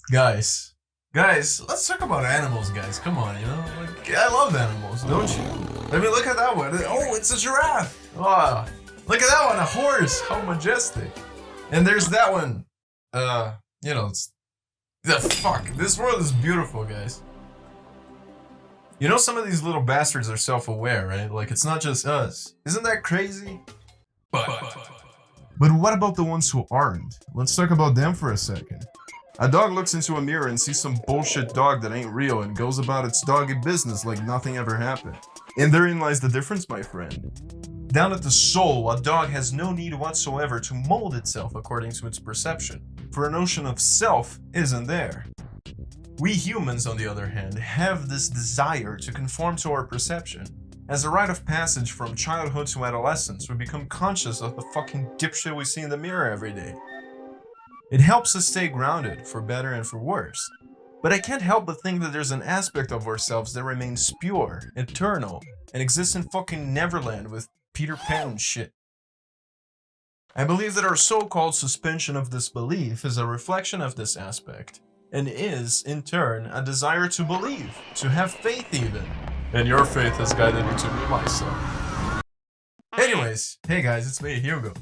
Guys, let's talk about animals, guys. Come on, like, I love animals, don't you? I mean, look at that one. Oh, it's a giraffe. Oh, look at that one, a horse. How majestic. And there's that one. It's the fuck. This world is beautiful, guys. You know, some of these little bastards are self-aware, right? Like, it's not just us. Isn't that crazy? But what about the ones who aren't? Let's talk about them for a second. A dog looks into a mirror and sees some bullshit dog that ain't real and goes about its doggy business like nothing ever happened. And therein lies the difference, my friend. Down at the soul, a dog has no need whatsoever to mold itself according to its perception, for a notion of self isn't there. We humans, on the other hand, have this desire to conform to our perception. As a rite of passage from childhood to adolescence, we become conscious of the fucking dipshit we see in the mirror every day. It helps us stay grounded, for better and for worse. But I can't help but think that there's an aspect of ourselves that remains pure, eternal, and exists in fucking Neverland with Peter Pan and shit. I believe that our so-called suspension of disbelief is a reflection of this aspect, and is, in turn, a desire to believe, to have faith even. And your faith has guided you to me, myself. Anyways, hey guys, it's me, Hugo.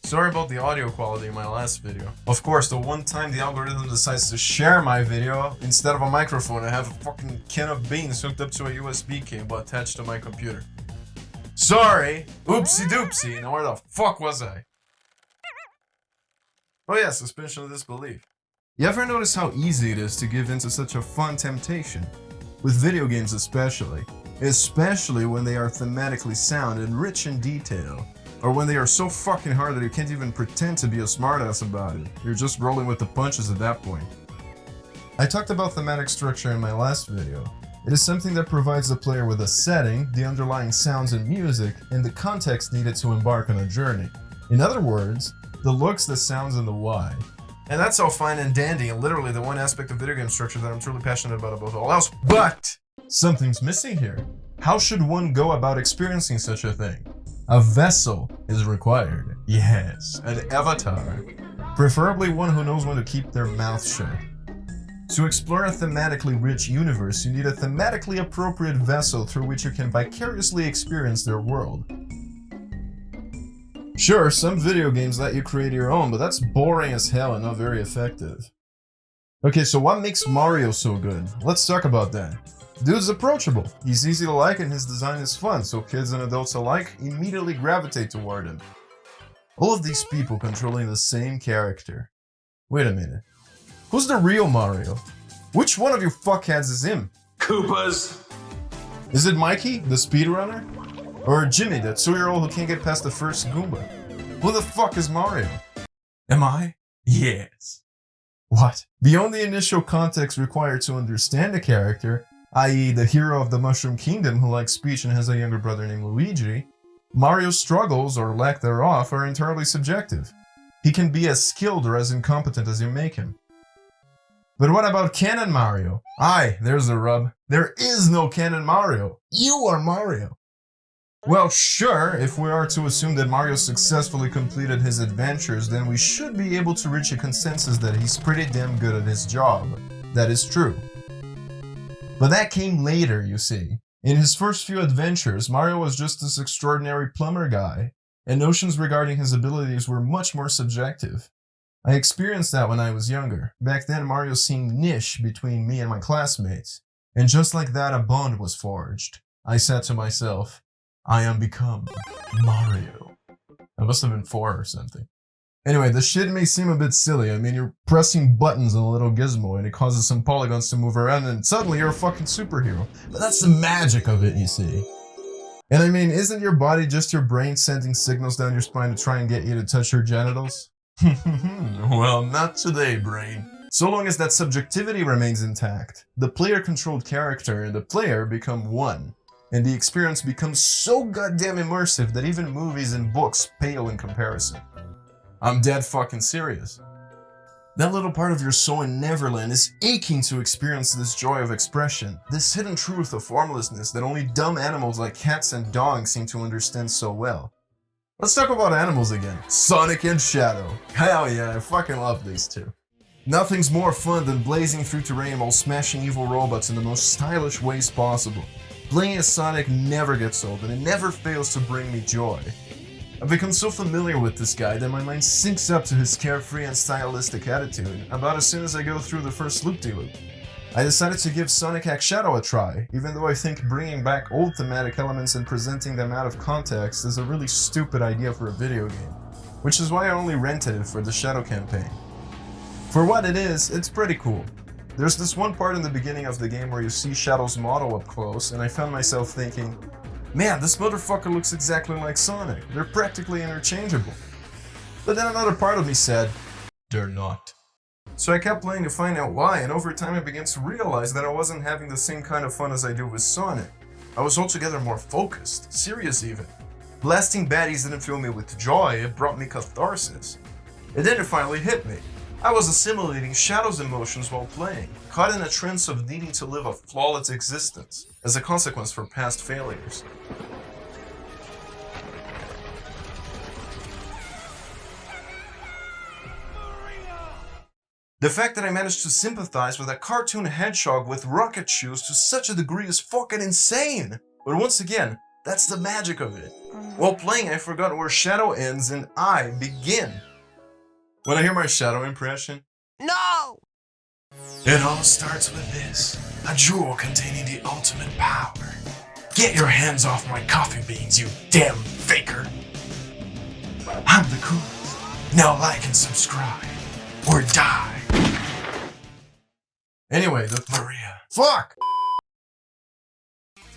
Sorry about the audio quality in my last video. Of course, the one time the algorithm decides to share my video, instead of a microphone, I have a fucking can of beans hooked up to a USB cable attached to my computer. Sorry! Oopsie doopsie, now where the fuck was I? Oh yeah, suspension of disbelief. You ever notice how easy it is to give into such a fun temptation? With video games especially. Especially when they are thematically sound and rich in detail. Or when they are so fucking hard that you can't even pretend to be a smartass about it. You're just rolling with the punches at that point. I talked about thematic structure in my last video. It is something that provides the player with a setting, the underlying sounds and music, and the context needed to embark on a journey. In other words, the looks, the sounds, and the why. And that's all fine and dandy, and literally the one aspect of video game structure that I'm truly passionate about above all else. But something's missing here. How should one go about experiencing such a thing? A vessel is required. Yes, an avatar. Preferably one who knows when to keep their mouth shut. To explore a thematically rich universe, you need a thematically appropriate vessel through which you can vicariously experience their world. Sure, some video games let you create your own, but that's boring as hell and not very effective. Okay, so what makes Mario so good? Let's talk about that. Dude's approachable, he's easy to like, and his design is fun, so kids and adults alike immediately gravitate toward him. All of these people controlling the same character. Wait a minute. Who's the real Mario? Which one of you fuckheads is him? Koopas! Is it Mikey, the speedrunner? Or Jimmy, that 2-year-old who can't get past the first Goomba? Who the fuck is Mario? Am I? Yes. What? Beyond the initial context required to understand a character, i.e. the hero of the Mushroom Kingdom who likes speech and has a younger brother named Luigi, Mario's struggles, or lack thereof, are entirely subjective. He can be as skilled or as incompetent as you make him. But what about Canon Mario? Aye, there's the rub. There is no Canon Mario. You are Mario. Well, sure, if we are to assume that Mario successfully completed his adventures, then we should be able to reach a consensus that he's pretty damn good at his job. That is true. But that came later, you see. In his first few adventures, Mario was just this extraordinary plumber guy, and notions regarding his abilities were much more subjective. I experienced that when I was younger. Back then, Mario seemed niche between me and my classmates, and just like that, a bond was forged. I said to myself, I am become Mario. I must have been 4 or something. Anyway, the shit may seem a bit silly. I mean, you're pressing buttons on a little gizmo and it causes some polygons to move around and suddenly you're a fucking superhero. But that's the magic of it, you see. And I mean, isn't your body just your brain sending signals down your spine to try and get you to touch your genitals? Well, not today, brain. So long as that subjectivity remains intact, the player-controlled character and the player become one. And the experience becomes so goddamn immersive that even movies and books pale in comparison. I'm dead fucking serious. That little part of your soul in Neverland is aching to experience this joy of expression, this hidden truth of formlessness that only dumb animals like cats and dogs seem to understand so well. Let's talk about animals again. Sonic and Shadow. Hell yeah, I fucking love these two. Nothing's more fun than blazing through terrain while smashing evil robots in the most stylish ways possible. Playing as Sonic never gets old, and it never fails to bring me joy. I've become so familiar with this guy that my mind syncs up to his carefree and stylistic attitude about as soon as I go through the first loop-de-loop. I decided to give Sonic X Shadow a try, even though I think bringing back old thematic elements and presenting them out of context is a really stupid idea for a video game, which is why I only rented it for the Shadow campaign. For what it is, it's pretty cool. There's this one part in the beginning of the game where you see Shadow's model up close, and I found myself thinking, man, this motherfucker looks exactly like Sonic. They're practically interchangeable. But then another part of me said, they're not. So I kept playing to find out why, and over time I began to realize that I wasn't having the same kind of fun as I do with Sonic. I was altogether more focused, serious even. Blasting baddies didn't fill me with joy, it brought me catharsis. And then it finally hit me. I was assimilating Shadow's emotions while playing, caught in a trance of needing to live a flawless existence, as a consequence for past failures. The fact that I managed to sympathize with a cartoon hedgehog with rocket shoes to such a degree is fucking insane! But once again, that's the magic of it. While playing, I forgot where Shadow ends and I begin. Wanna hear my Shadow impression? No! It all starts with this, a jewel containing the ultimate power. Get your hands off my coffee beans, you damn faker! I'm the coolest. Now like and subscribe, or die. Anyway, the Maria. Fuck!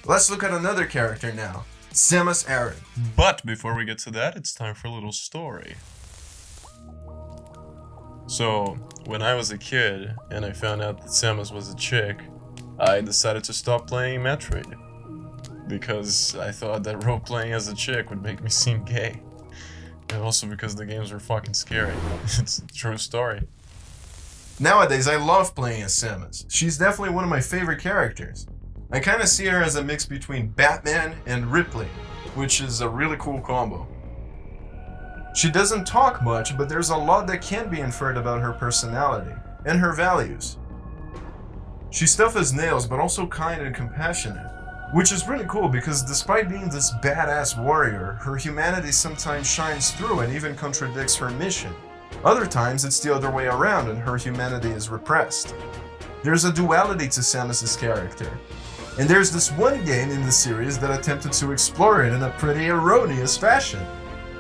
Let's look at another character now, Samus Aran. But before we get to that, it's time for a little story. So, when I was a kid and I found out that Samus was a chick, I decided to stop playing Metroid. Because I thought that role-playing as a chick would make me seem gay. And also because the games were fucking scary. It's a true story. Nowadays, I love playing as Samus. She's definitely one of my favorite characters. I kinda see her as a mix between Batman and Ripley, which is a really cool combo. She doesn't talk much, but there's a lot that can be inferred about her personality and her values. She's tough as nails, but also kind and compassionate, which is really cool because despite being this badass warrior, her humanity sometimes shines through and even contradicts her mission. Other times it's the other way around and her humanity is repressed. There's a duality to Samus's character, and there's this one game in the series that attempted to explore it in a pretty erroneous fashion.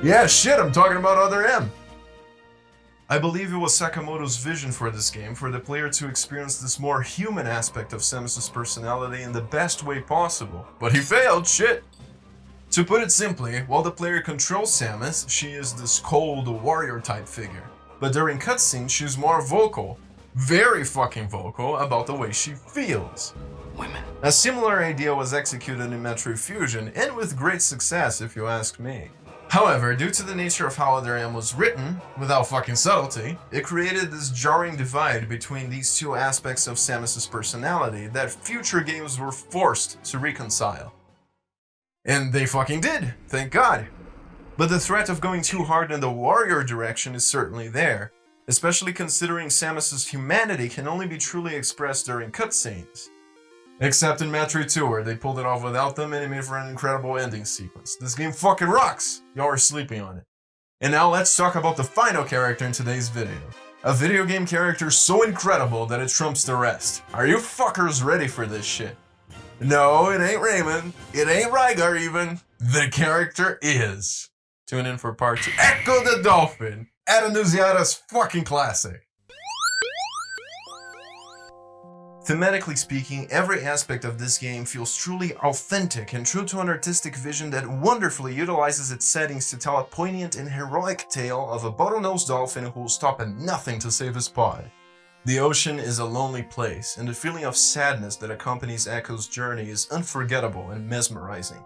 Yeah, shit, I'm talking about Other M. I believe it was Sakamoto's vision for this game for the player to experience this more human aspect of Samus's personality in the best way possible. But he failed, shit! To put it simply, while the player controls Samus, she is this cold warrior type figure. But during cutscenes, she's more vocal, very fucking vocal, about the way she feels. Women. A similar idea was executed in Metroid Fusion, and with great success if you ask me. However, due to the nature of how Other M was written, without fucking subtlety, it created this jarring divide between these two aspects of Samus's personality that future games were forced to reconcile. And they fucking did, thank God. But the threat of going too hard in the warrior direction is certainly there, especially considering Samus's humanity can only be truly expressed during cutscenes. Except in Metroid 2, where they pulled it off without them and it made for an incredible ending sequence. This game fucking rocks! Y'all are sleeping on it. And now let's talk about the final character in today's video. A video game character so incredible that it trumps the rest. Are you fuckers ready for this shit? No, it ain't Raymond. It ain't Rygar even. The character is. Tune in for part 2. Echo the Dolphin! Annunziata's fucking classic. Thematically speaking, every aspect of this game feels truly authentic and true to an artistic vision that wonderfully utilizes its settings to tell a poignant and heroic tale of a bottlenose dolphin who will stop at nothing to save his pod. The ocean is a lonely place, and the feeling of sadness that accompanies Echo's journey is unforgettable and mesmerizing.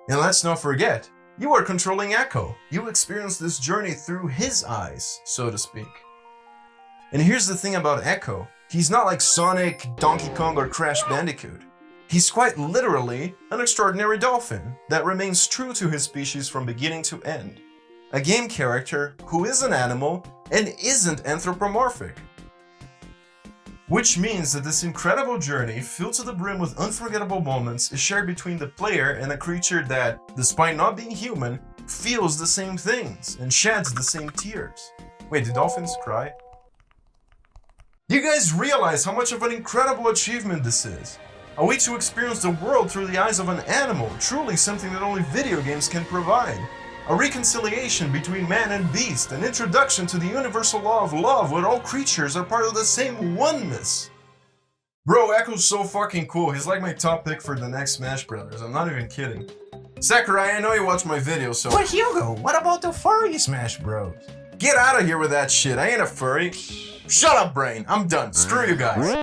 And let's not forget, you are controlling Echo. You experience this journey through his eyes, so to speak. And here's the thing about Echo. He's not like Sonic, Donkey Kong, or Crash Bandicoot. He's quite literally an extraordinary dolphin that remains true to his species from beginning to end. A game character who is an animal and isn't anthropomorphic. Which means that this incredible journey, filled to the brim with unforgettable moments, is shared between the player and a creature that, despite not being human, feels the same things and sheds the same tears. Wait, do dolphins cry? Do you guys realize how much of an incredible achievement this is? A way to experience the world through the eyes of an animal, truly something that only video games can provide. A reconciliation between man and beast, an introduction to the universal law of love where all creatures are part of the same oneness. Bro, Echo's so fucking cool, he's like my top pick for the next Smash Brothers, I'm not even kidding. Sakurai, I know you watch my videos, so— But Hugo, what about the furry Smash Bros? Get out of here with that shit, I ain't a furry. Shut up, brain, I'm done, screw you guys.